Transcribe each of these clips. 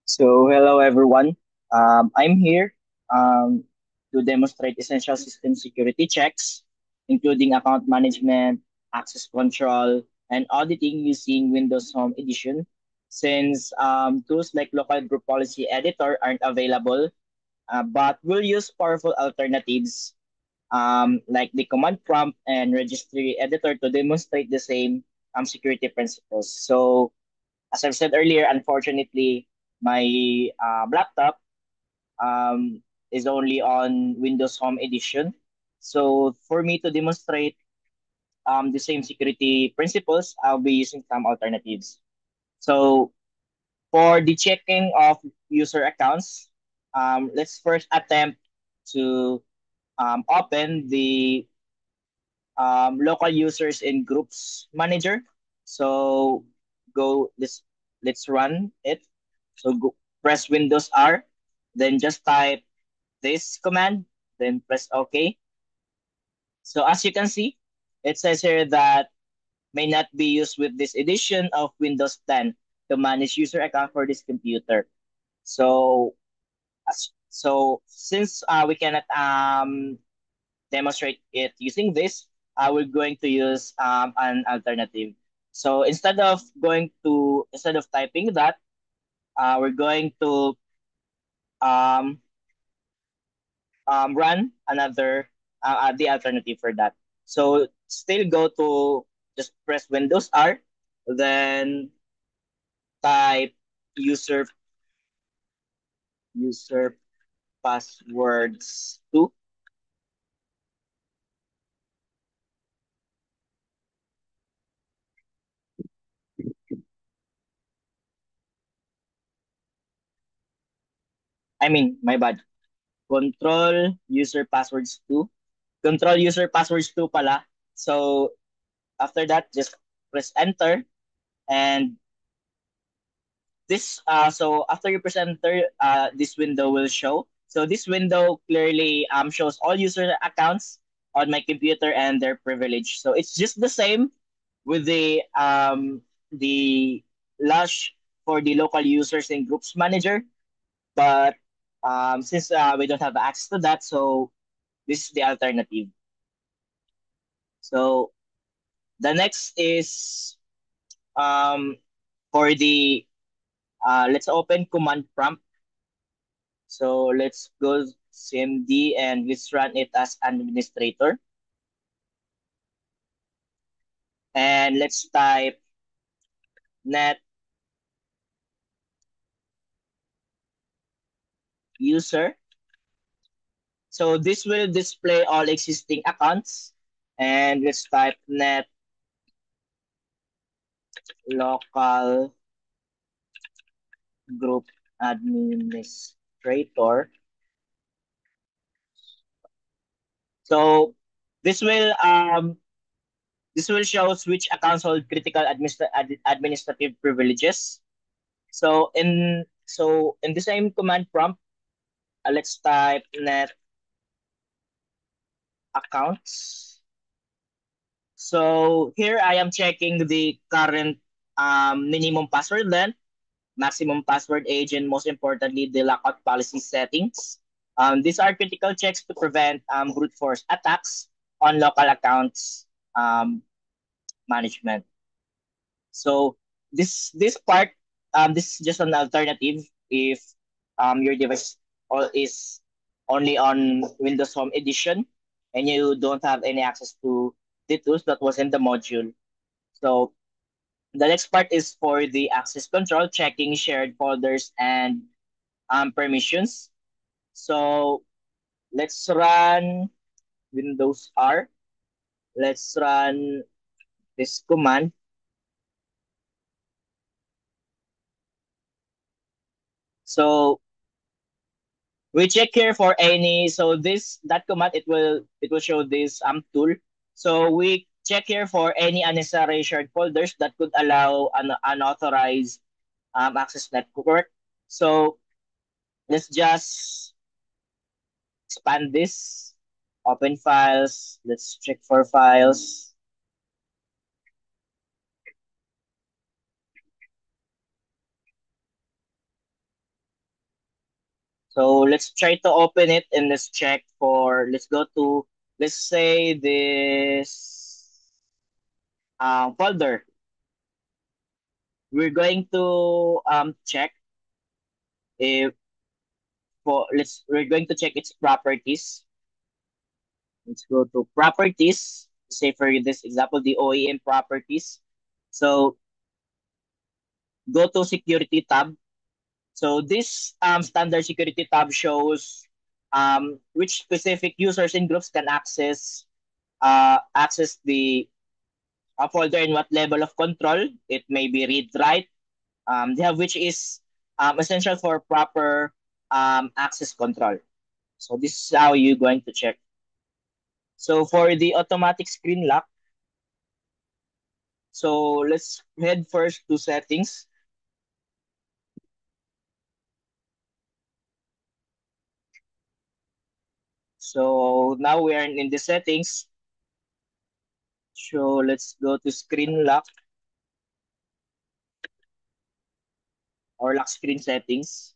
So, hello everyone. I'm here um, to demonstrate essential system security checks, including account management, access control, and auditing using Windows Home Edition. Since tools like local group policy editor aren't available, but we'll use powerful alternatives like the command prompt and registry editor to demonstrate the same security principles. So, as I've said earlier, unfortunately, my laptop is only on Windows Home Edition. So for me to demonstrate the same security principles, I'll be using some alternatives. So for the checking of user accounts, let's first attempt to open the local users in groups manager. So go let's run it. So go, press Windows R, then just type this command, then press OK. So as you can see, it says here that may not be used with this edition of Windows 10 to manage user account for this computer. So since we cannot demonstrate it using this, we're going to use an alternative. So instead of typing that, we're going to um, run another the alternative for that. So still go to just press Windows R, then type user user passwords two. I mean, my bad. Control user passwords two. Control user passwords two pala. So after that, just press enter, and so after you press enter, this window will show. So this window clearly shows all user accounts on my computer and their privilege. So it's just the same with the Lush for the local users and groups manager, but since we don't have access to that, so this is the alternative. So the next is um, for the let's open command prompt. So let's go CMD and let's run it as administrator. And let's type net user. So this will display all existing accounts. And let's type net local group administrator. So this will um this will show which accounts hold critical administrative privileges. So in the same command prompt, let's type net accounts. So here I am checking the current minimum password length, maximum password age, and most importantly, the lockout policy settings. These are critical checks to prevent brute force attacks on local accounts management. So this part, this is just an alternative if your device is only on Windows Home Edition and you don't have any access to the tools that was in the module. So the next part is for the access control, checking shared folders and permissions. So let's run Windows R. Let's run this command. So we check here for any this that command it will show this tool. So we check here for any unnecessary shared folders that could allow an unauthorized access network. So let's just expand this, open files, let's check for files. So let's try to open it and let's check for, let's go to, let's say this folder. We're going to check if we're going to check its properties. Let's go to properties. Say for this example, the OEM properties. So go to security tab. So this standard security tab shows which specific users and groups can access the folder and what level of control. It may be read write. They have which is essential for proper access control. So this is how you're going to check. So for the automatic screen lock, so let's head first to settings. So now we are in the settings. So let's go to screen lock or lock screen settings.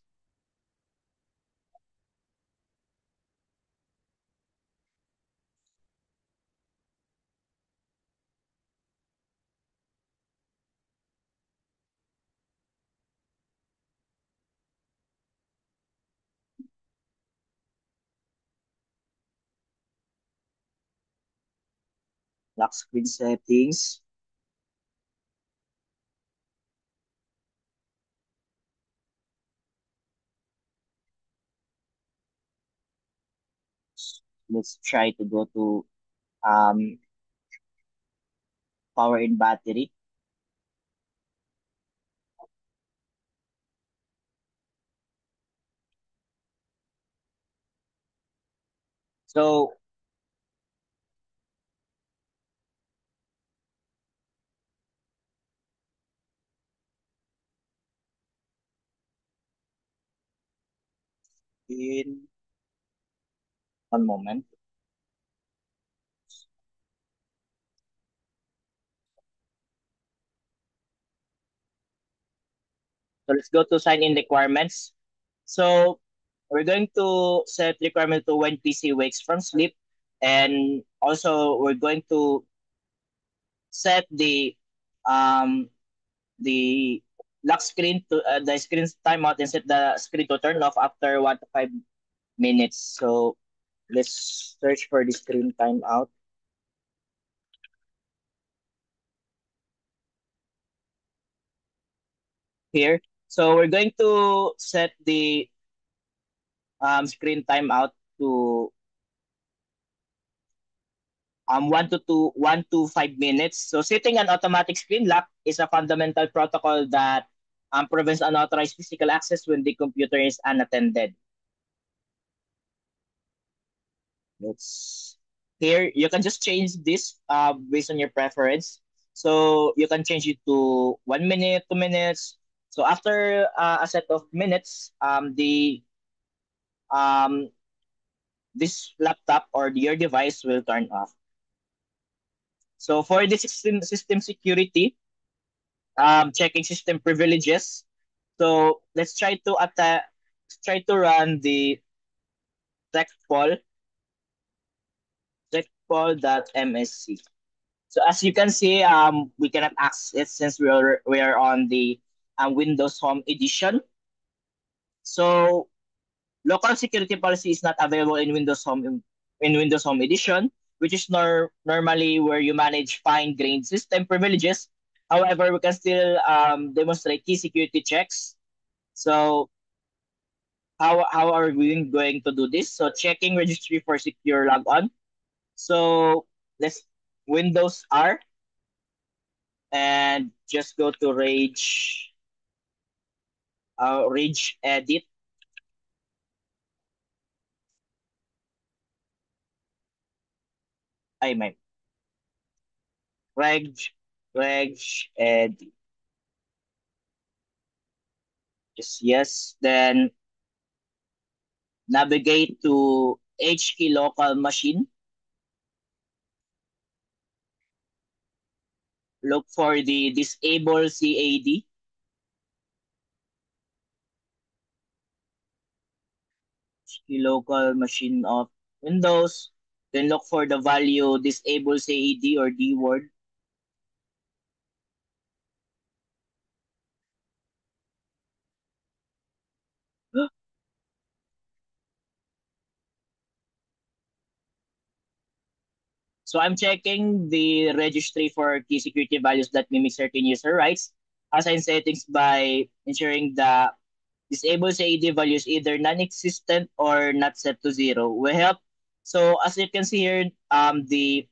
Lock screen settings. Let's try to go to um, power in battery. So in one moment. So let's go to sign in requirements. So we're going to set requirement to when PC wakes from sleep. And also we're going to set um the lock screen to the screen's timeout and set the screen to turn off after 1 to 5 minutes. So let's search for the screen timeout here. So we're going to set the screen timeout to 1 to 5 minutes. So setting an automatic screen lock is a fundamental protocol that prevents unauthorized physical access when the computer is unattended. Let's here you can just change this based on your preference. So you can change it to 1 minute, 2 minutes. So after a set of minutes, the um this laptop or your device will turn off. So for the system security, checking system privileges. So let's try to run the techpol techpol.msc. So as you can see, we cannot access it since we are on the Windows Home Edition. So local security policy is not available in Windows Home Edition, which is normally where you manage fine-grained system privileges. However, we can still demonstrate key security checks. So how are we going to do this? So checking registry for secure logon. So let's Windows R and just go to Rage Edit. I mean Reg Edit. Just yes. Then navigate to HKey local machine. Look for the disable CAD. the local machine of Windows, then look for the value disable CAD or D word. So I'm checking the registry for key security values that mimic certain user rights. Assign settings by ensuring the disable CAD values either non-existent or not set to zero will help. So as you can see here, the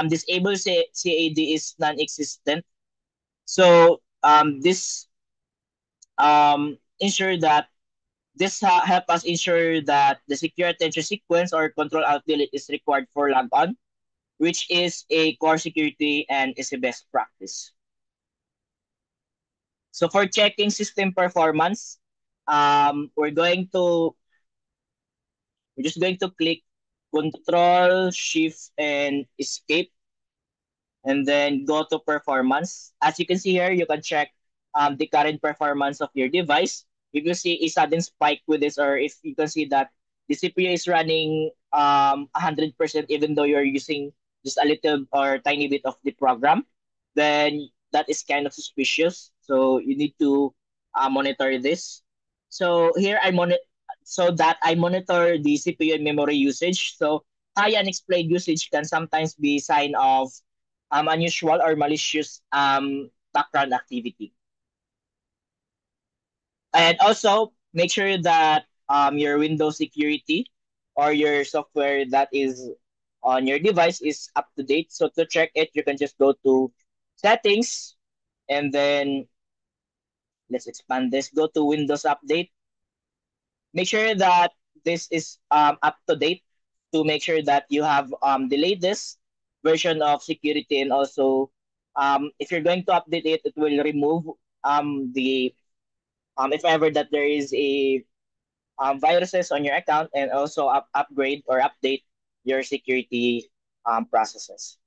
disable CAD is non-existent. So this ensure that help us ensure that the secure attention sequence or control alt delete is required for log on, which is a core security and is a best practice. So for checking system performance, we're going to we're just going to click Control, Shift, and Escape, and then go to Performance. As you can see here, you can check the current performance of your device. If you see a sudden spike with this, or if you can see that the CPU is running 100% even though you're using just a little or tiny bit of the program, then that is kind of suspicious. So you need to monitor this. So here I monitor so that I monitor the CPU and memory usage. So high unexplained usage can sometimes be sign of unusual or malicious background activity. And also make sure that your Windows security or your software that is on your device is up to date. So to check it, you can just go to settings and then let's expand this. Go to Windows Update. Make sure that this is up to date to make sure that you have the latest version of security, and also if you're going to update it, it will remove the if ever that there is a viruses on your account, and also upgrade or update your security processes.